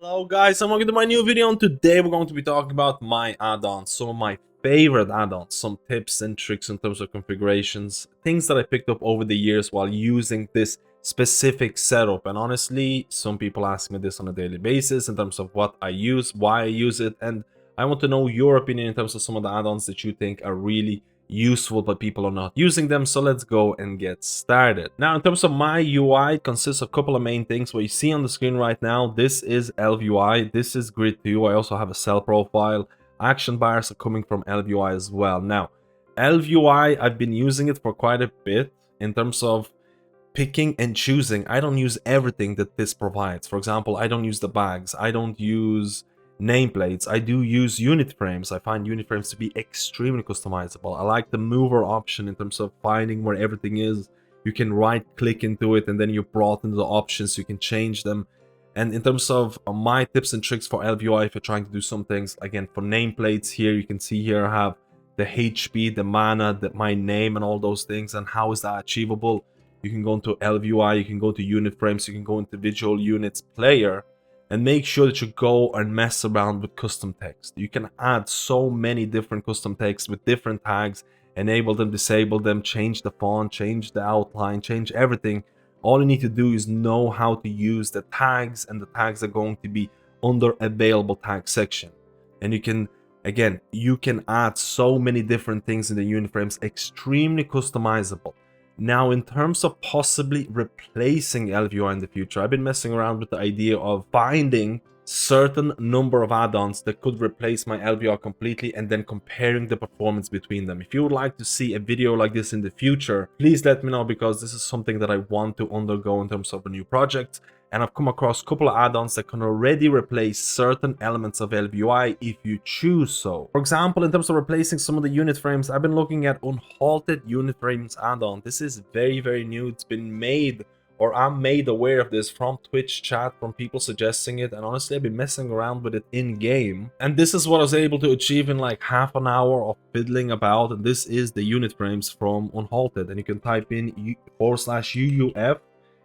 Hello guys, and welcome to my new video, and today we're going to be talking about my add-ons, some of my favorite add-ons, some tips and tricks in terms of configurations, things that I picked up over the years while using this specific setup. And honestly, some people ask me this on a daily basis in terms of what I use, why I use it, and I want to know your opinion in terms of some of the add-ons that you think are really useful but people are not using them. So let's go and get started. Now, in terms of my UI, it consists of a couple of main things. What you see on the screen right now, this is ElvUI, this is grid view. I also have a cell profile. Action bars are coming from ElvUI as well. Now, ElvUI, I've been using it for quite a bit in terms of picking and choosing. I don't use everything that this provides. For example, I don't use the bags, I don't use nameplates. I do use unit frames. I find unit frames to be extremely customizable. I like the mover option in terms of finding where everything is. You can right click into it and then you're brought into the options, so you can change them. And in terms of my tips and tricks for ElvUI, if you're trying to do some things, again, for nameplates here, you can see here I have the HP, the mana, my name, and all those things. And how is that achievable? You can go into ElvUI, you can go to unit frames, you can go into visual units player, and make sure that you go and mess around with custom text. You can add so many different custom text with different tags, enable them, disable them, change the font, change the outline, change everything. All you need to do is know how to use the tags, and the tags are going to be under available tag section. And you can, again, you can add so many different things in the unit frames, extremely customizable. Now, in terms of possibly replacing ElvUI in the future, I've been messing around with the idea of finding certain number of add-ons that could replace my ElvUI completely and then comparing the performance between them. If you would like to see a video like this in the future, please let me know, because this is something that I want to undergo in terms of a new project. And I've come across a couple of add-ons that can already replace certain elements of ElvUI if you choose so. For example, in terms of replacing some of the unit frames, I've been looking at Unhalted Unit Frames add-on. This is very new. It's been made, or I'm made aware of this from Twitch chat, from people suggesting it, and honestly I've been messing around with it in game, and this is what I was able to achieve in like half an hour of fiddling about. And this is the unit frames from Unhalted, and you can type in /UUF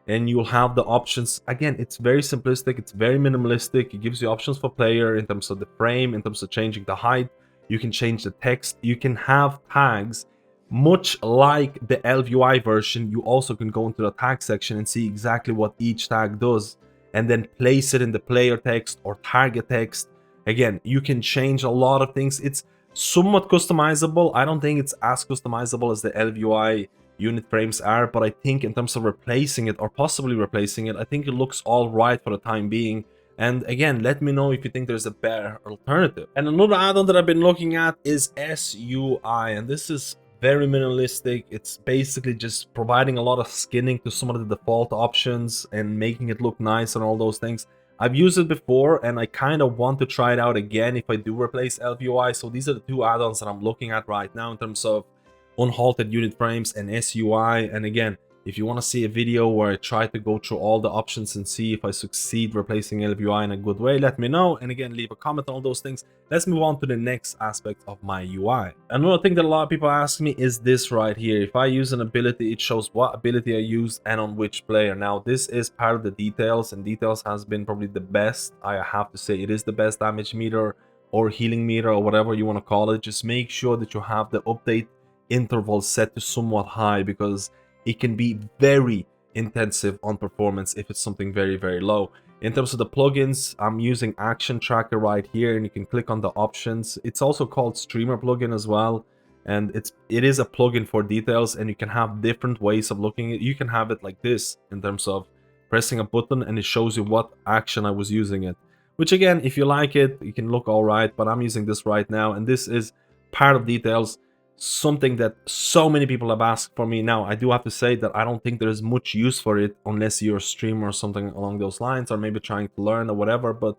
and you'll have the options. Again, it's very simplistic, it's very minimalistic. It gives you options for player in terms of the frame, in terms of changing the height. You can change the text, you can have tags. Much like the ElvUI version, you also can go into the tag section and see exactly what each tag does, and then place it in the player text or target text. Again, you can change a lot of things. It's somewhat customizable. I don't think it's as customizable as the ElvUI unit frames are, but I think in terms of replacing it or possibly replacing it, I think it looks all right for the time being. And again, let me know if you think there's a better alternative. And another add-on that I've been looking at is SUI, and this is very minimalistic. It's basically just providing a lot of skinning to some of the default options and making it look nice and all those things. I've used it before and I kind of want to try it out again if I do replace ElvUI. So these are the two add-ons that I'm looking at right now in terms of Unhalted Unit Frames and SUI. And again, if you want to see a video where I try to go through all the options and see if I succeed replacing ElvUI in a good way, let me know. And again, leave a comment on all those things. Let's move on to the next aspect of my UI. Another thing that a lot of people ask me is this right here. If I use an ability, it shows what ability I used and on which player. Now, this is part of the details, and details has been probably the best. I have to say it is the best damage meter or healing meter or whatever you want to call it. Just make sure that you have the update interval set to somewhat high, because it can be very intensive on performance if it's something very low. In terms of the plugins, I'm using Action Tracker right here, and you can click on the options. It's also called Streamer plugin as well, and it is a plugin for details, and you can have different ways of looking at it. You can have it like this in terms of pressing a button and it shows you what action I was using it, which again, if you like it, you can look all right, but I'm using this right now, and this is part of details, something that so many people have asked for me. Now, I do have to say that I don't think there's much use for it unless you're a streamer or something along those lines, or maybe trying to learn or whatever, but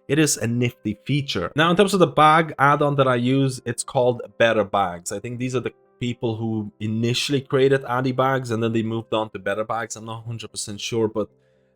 it is a nifty feature. Now, in terms of the bag add-on that I use, it's called Better Bags. I think these are the people who initially created Addy bags and then they moved on to Better Bags. I'm not 100% sure, but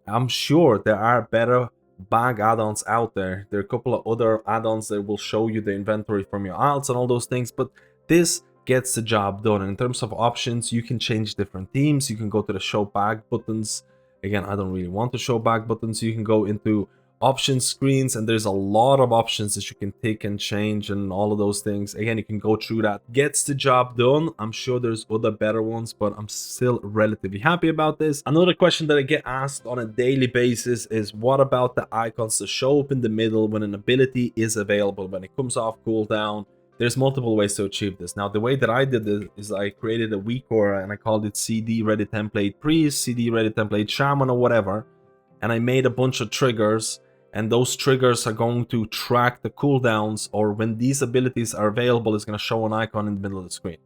I'm sure there are better bag add-ons out there. There are a couple of other add-ons that will show you the inventory from your alts and all those things, but this gets the job done. And in terms of options, you can change different themes. You can go to the show bag buttons. Again, I don't really want to show bag buttons. You can go into option screens, and there's a lot of options that you can tick and change and all of those things. Again, you can go through that. Gets the job done. I'm sure there's other better ones, but I'm still relatively happy about this. Another question that I get asked on a daily basis is, what about the icons to show up in the middle when an ability is available, when it comes off cooldown? There's multiple ways to achieve this. Now, the way that I did this is I created a weak aura and I called it CD Ready Template Priest, CD Ready Template Shaman, or whatever. And I made a bunch of triggers, and those triggers are going to track the cooldowns, or when these abilities are available, it's going to show an icon in the middle of the screen.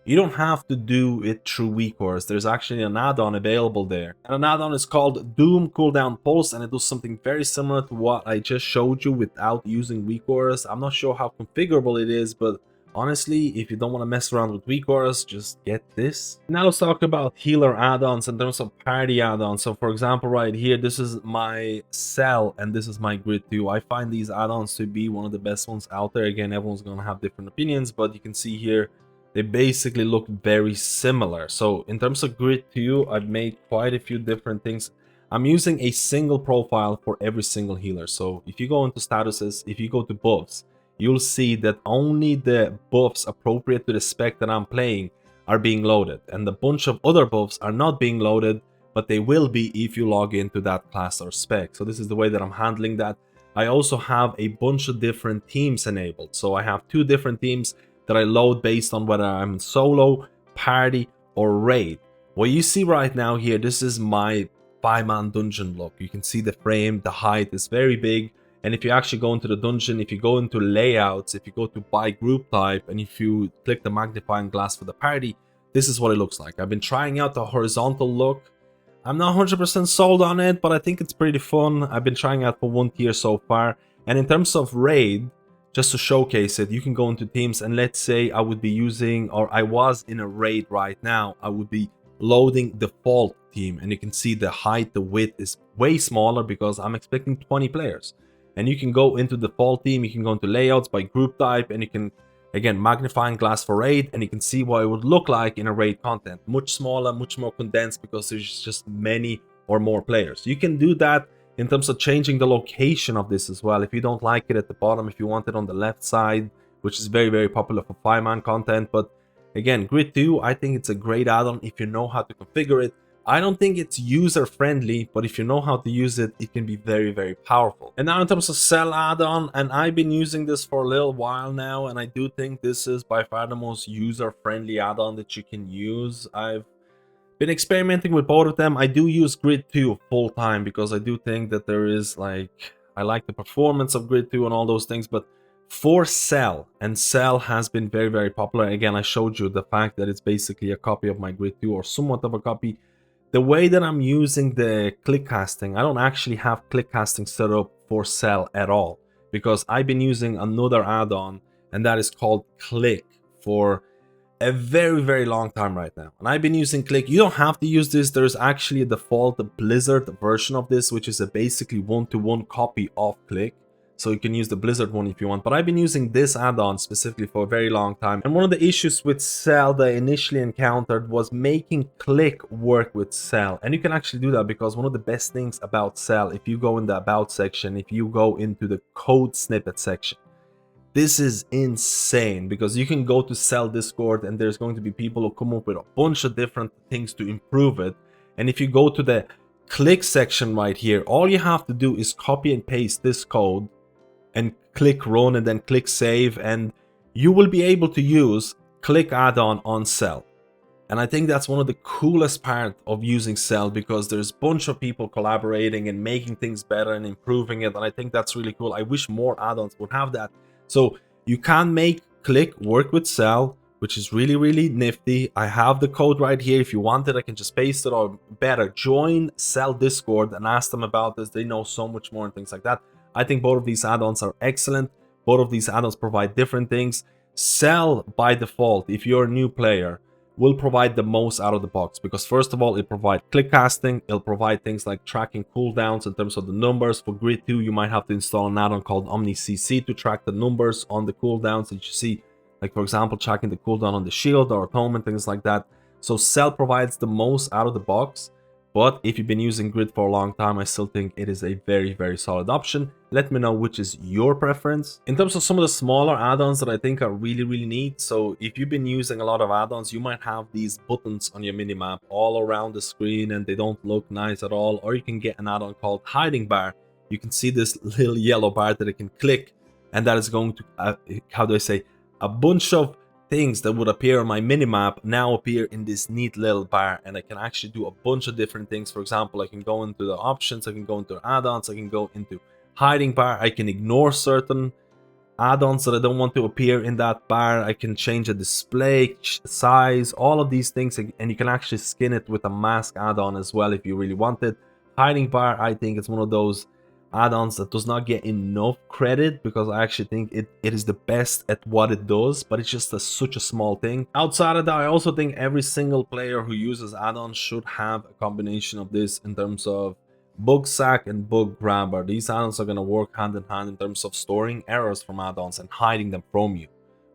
You don't have to do it through weak auras. There's actually an add-on available there. And an add-on is called Doom Cooldown Pulse, and it does something very similar to what I just showed you without using weak auras. I'm not sure how configurable it is, but honestly, if you don't want to mess around with weak auras, just get this. Now let's talk about healer add-ons in terms of party add-ons. So for example, right here, this is my Cell and this is my Grid 2. I find these add-ons to be one of the best ones out there. Again, everyone's going to have different opinions, but you can see here, they basically look very similar. So in terms of Grid 2, I've made quite a few different things. I'm using a single profile for every single healer. So if you go into statuses, if you go to buffs, you'll see that only the buffs appropriate to the spec that I'm playing are being loaded. And a bunch of other buffs are not being loaded, but they will be if you log into that class or spec. So this is the way that I'm handling that. I also have a bunch of different teams enabled. So I have 2 different teams that I load based on whether I'm solo, party, or raid. What you see right now here, this is my 5-man dungeon look. You can see the frame, the height is very big. And if you actually go into the dungeon, if you go into layouts, if you go to by group type, and if you click the magnifying glass for the party, this is what it looks like. I've been trying out the horizontal look. I'm not 100% sold on it, but I think it's pretty fun. I've been trying out for 1 tier so far. And in terms of raid, just to showcase it, you can go into teams, and let's say I would be using, or I was in a raid right now, I would be loading default team, and you can see the height, the width is way smaller because I'm expecting 20 players. And you can go into default team, you can go into layouts by group type, and you can, again, magnifying glass for raid, and you can see what it would look like in a raid content. Much smaller, much more condensed because there's just many or more players. You can do that in terms of changing the location of this as well. If you don't like it at the bottom, if you want it on the left side, which is very, very popular for 5-man content. But again, Grid 2, I think it's a great add-on if you know how to configure it. I don't think it's user-friendly, but if you know how to use it, it can be very, very powerful. And now in terms of Cell add-on, and I've been using this for a little while now, and I do think this is by far the most user-friendly add-on that you can use. I've been experimenting with both of them. I do use Grid 2 full time because I do think that there is, like, I like the performance of Grid 2 and all those things, but for Cell, and Cell has been very, very popular. Again, I showed you the fact that it's basically a copy of my Grid 2, or somewhat of a copy. The way that I'm using the click casting, I don't actually have click casting set up for Cell at all, because I've been using another add-on, and that is called Click, for a very, very long time right now. And I've been using Click. You don't have to use this. There's actually a default Blizzard version of this, which is a basically one-to-one copy of Click. So you can use the Blizzard one if you want. But I've been using this add-on specifically for a very long time. And one of the issues with Cell that I initially encountered was making Click work with Cell. And you can actually do that because one of the best things about Cell, if you go in the About section, if you go into the code snippet section, this is insane, because you can go to Cell Discord and there's going to be people who come up with a bunch of different things to improve it. And if you go to the Click section right here, all you have to do is copy and paste this code and click run and then click save, and you will be able to use Click add-on on Cell. And I think that's one of the coolest part of using Cell, because there's a bunch of people collaborating and making things better and improving it. And I think that's really cool. I wish more add-ons would have that. So you can make Click work with Cell, which is really, really nifty. I have the code right here. If you want it, I can just paste it, or better, join Cell Discord and ask them about this. They know so much more and things like that. I think both of these add-ons are excellent. Both of these add-ons provide different things. Cell, by default, if you're a new player, will provide the most out of the box, because first of all, it provides click casting. It'll provide things like tracking cooldowns in terms of the numbers. For Grid 2, you might have to install an add-on called OmniCC to track the numbers on the cooldowns that you see, like for example tracking the cooldown on the shield or atonement, things like that. So Cell provides the most out of the box. But if you've been using Grid for a long time, I still think it is a very solid option. Let me know which is your preference. In terms of some of the smaller add-ons that I think are really neat, so if you've been using a lot of add-ons, you might have these buttons on your minimap all around the screen and they don't look nice at all. Or you can get an add-on called Hiding Bar. You can see this little yellow bar that I can click, and that is going to, how do I say, a bunch of things that would appear on my minimap now appear in this neat little bar, and I can actually do a bunch of different things. For example, I can go into the options, I can go into add-ons, I can go into hiding bar, I can ignore certain add-ons that I don't want to appear in that bar, I can change the display size, all of these things, and you can actually skin it with a mask add-on as well if you really want it. Hiding bar, I think it's one of those add-ons that does not get enough credit, because I actually think it is the best at what it does, but it's just such a small thing. Outside of that, I also think every single player who uses add-ons should have a combination of this in terms of bug sack and bug grabber. These add-ons are going to work hand in hand in terms of storing errors from add-ons and hiding them from you,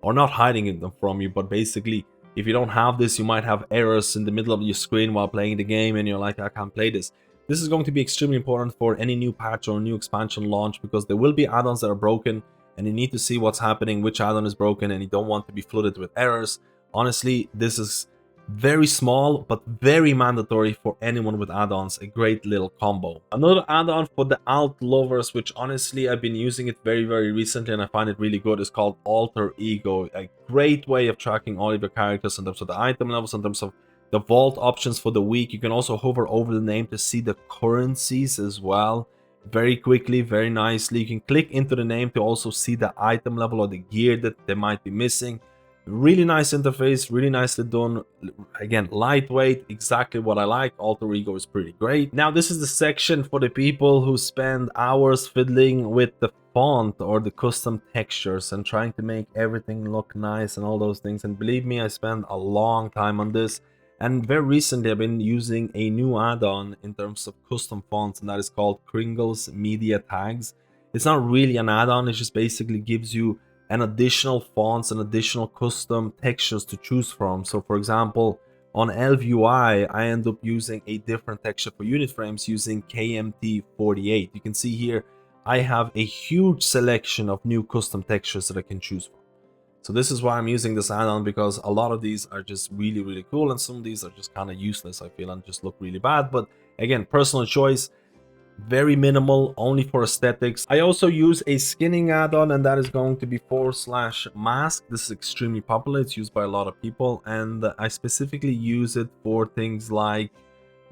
or not hiding them from you, but basically if you don't have this, you might have errors in the middle of your screen while playing the game and you're like, I can't play this. This is going to be extremely important for any new patch or new expansion launch, because there will be add-ons that are broken and you need to see what's happening, which add-on is broken, and you don't want to be flooded with errors. Honestly, this is very small but very mandatory for anyone with add-ons, a great little combo. Another add-on for the alt lovers, which honestly I've been using it very recently and I find it really good, is called Alter Ego. A great way of tracking all of your characters in terms of the item levels, in terms of the vault options for the week. You can also hover over the name to see the currencies as well, very quickly, very nicely. You can click into the name to also see the item level or the gear that they might be missing. Really nice interface, really nicely done. Again, lightweight, exactly what I like. Alter Ego is pretty great. Now this is the section for the people who spend hours fiddling with the font or the custom textures and trying to make everything look nice and all those things. And believe me, I spend a long time on this. And very recently, I've been using a new add-on in terms of custom fonts, and that is called Kringle's Media Tags. It's not really an add-on, it just basically gives you an additional fonts and additional custom textures to choose from. So for example, on ElvUI, I end up using a different texture for unit frames using KMT48. You can see here, I have a huge selection of new custom textures that I can choose from. So this is why I'm using this add-on, because a lot of these are just really cool and some of these are just kind of useless, I feel, and just look really bad. But again, personal choice, very minimal, only for aesthetics. I also use a skinning add-on, and that is going to be /mask. This is extremely popular, it's used by a lot of people, and I specifically use it for things like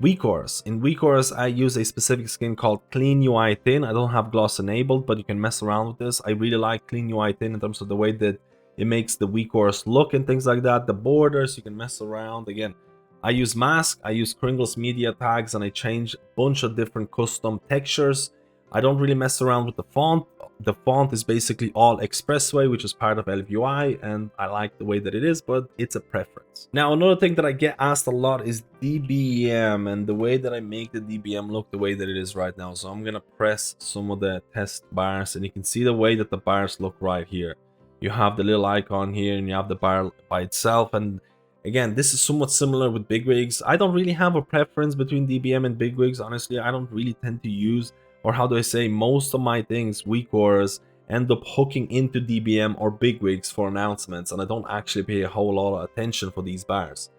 WeCourse. In WeCourse, I use a specific skin called Clean UI Thin. I don't have gloss enabled, but you can mess around with this. I really like Clean UI Thin in terms of the way that it makes the WeCourse look and things like that. The borders, you can mess around. Again, I use mask, I use Kringle's Media Tags, and I change a bunch of different custom textures. I don't really mess around with the font. The font is basically all Expressway, which is part of ElvUI, and I like the way that it is, but it's a preference. Now, another thing that I get asked a lot is DBM, and the way that I make the DBM look the way that it is right now. So I'm gonna press some of the test bars, and you can see the way that the bars look right here. You have the little icon here and you have the bar by itself, and again, this is somewhat similar with bigwigs. I don't really have a preference between DBM and bigwigs, honestly. I don't really tend to use, or how do I say, most of my things, WeCourse, end up hooking into DBM or bigwigs for announcements, and I don't actually pay a whole lot of attention for these bars.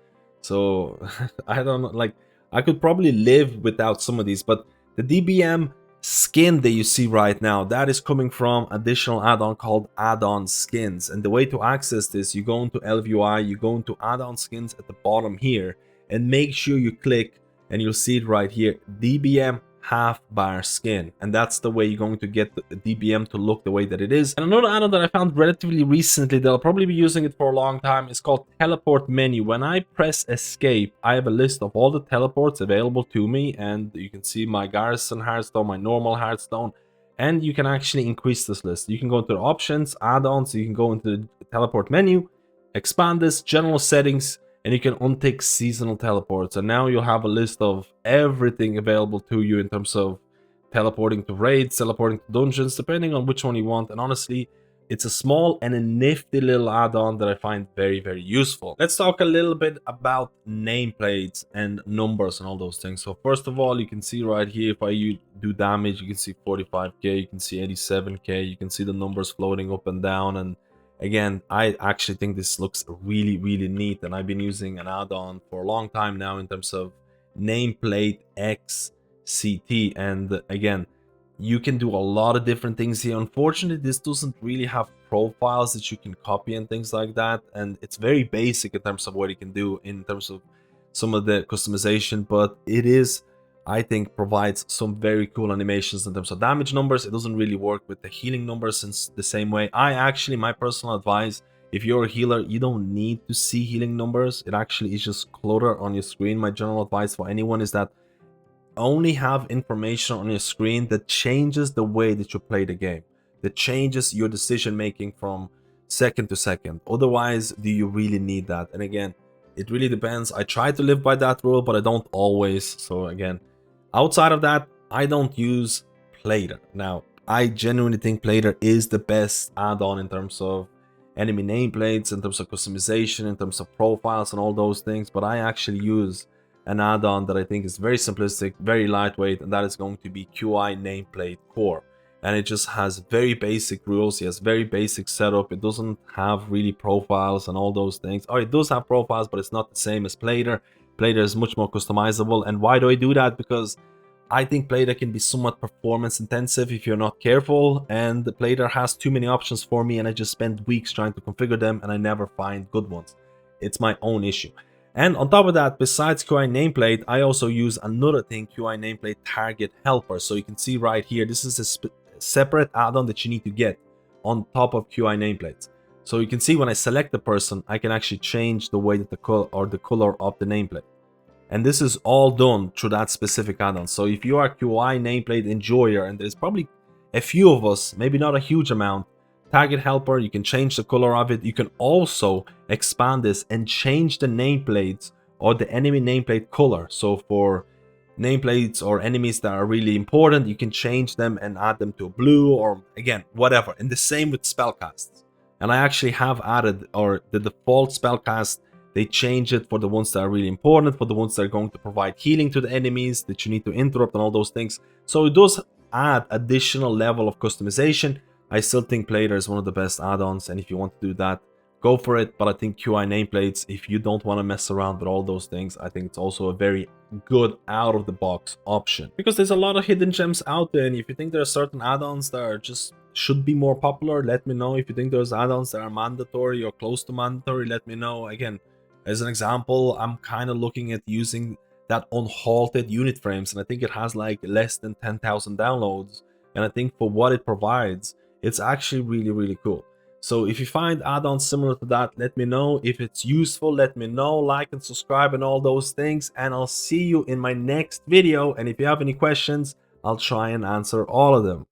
So I don't know, like, I could probably live without some of these, but the DBM skin that you see right now, that is coming from additional add-on called Addon Skins. And the way to access this, you go into ElvUI, you go into Addon Skins at the bottom here, and make sure you click, and you'll see it right here, DBM half bar skin, and that's the way you're going to get the DBM to look the way that it is. And another add-on that I found relatively recently that I'll probably be using it for a long time is called Teleport Menu. When I press escape, I have a list of all the teleports available to me, and you can see my Garrison Hearthstone, my normal Hearthstone, and you can actually increase this list. You can go into the options, add-ons, you can go into the teleport menu, expand this, general settings, and you can untick seasonal teleports, and now you'll have a list of everything available to you in terms of teleporting to raids, teleporting to dungeons, depending on which one you want. And honestly, It's a small and a nifty little add-on that I find very, very useful. Let's talk a little bit about nameplates and numbers and all those things. So first of all, you can see right here, if I do damage, you can see 45k, you can see 87k, you can see the numbers floating up and down. And again, I actually think this looks really, really neat. And I've been using an add-on for a long time now in terms of nameplate XCT. And again, you can do a lot of different things here. Unfortunately, this doesn't really have profiles that you can copy and things like that, and it's very basic in terms of what you can do in terms of some of the customization, but it is, I think, provides some very cool animations in terms of damage numbers. It doesn't really work with the healing numbers in the same way. My personal advice, if you're a healer, you don't need to see healing numbers. It actually is just clutter on your screen. My general advice for anyone is that only have information on your screen that changes the way that you play the game, that changes your decision making from second to second. Otherwise, do you really need that? And again, it really depends. I try to live by that rule, but I don't always. So again, outside of that, I don't use Plater. Now, I genuinely think Plater is the best add-on in terms of enemy nameplates, in terms of customization, in terms of profiles and all those things, but I actually use an add-on that I think is very simplistic, very lightweight, and that is going to be QI Nameplate Core. And it just has very basic rules. It has very basic setup. It doesn't have really profiles and all those things. Oh, it does have profiles, but it's not the same as Plater. Plater is much more customizable. And why do I do that? Because I think Plater can be somewhat performance intensive if you're not careful, and the Plater has too many options for me, and I just spend weeks trying to configure them, and I never find good ones. It's my own issue. And on top of that, besides QI nameplate, I also use another thing, QI nameplate target helper. So you can see right here, this is a separate add-on that you need to get on top of QI nameplates. So you can see when I select the person, I can actually change the way that the color of the nameplate. And this is all done through that specific add-on. So if you are a QI nameplate enjoyer, and there's probably a few of us, maybe not a huge amount, target helper, you can change the color of it. You can also expand this and change the nameplates or the enemy nameplate color. So for nameplates or enemies that are really important, you can change them and add them to blue, or again, whatever. And the same with spellcasts. And I actually have added, or the default spellcast, they change it for the ones that are really important, for the ones that are going to provide healing to the enemies that you need to interrupt and all those things. So it does add additional level of customization. I still think Plater is one of the best add-ons, and if you want to do that, go for it. But I think QI nameplates, if you don't want to mess around with all those things, I think it's also a very good out-of-the-box option. Because there's a lot of hidden gems out there, and if you think there are certain add-ons that are just should be more popular, let me know. If you think there's add-ons that are mandatory or close to mandatory, let me know. Again, as an example, I'm kind of looking at using that unhalted unit frames, and I think it has like less than 10,000 downloads, and I think for what it provides, it's actually really, really cool. So if you find add-ons similar to that, let me know. If it's useful, let me know. Like and subscribe and all those things, and I'll see you in my next video. And if you have any questions, I'll try and answer all of them.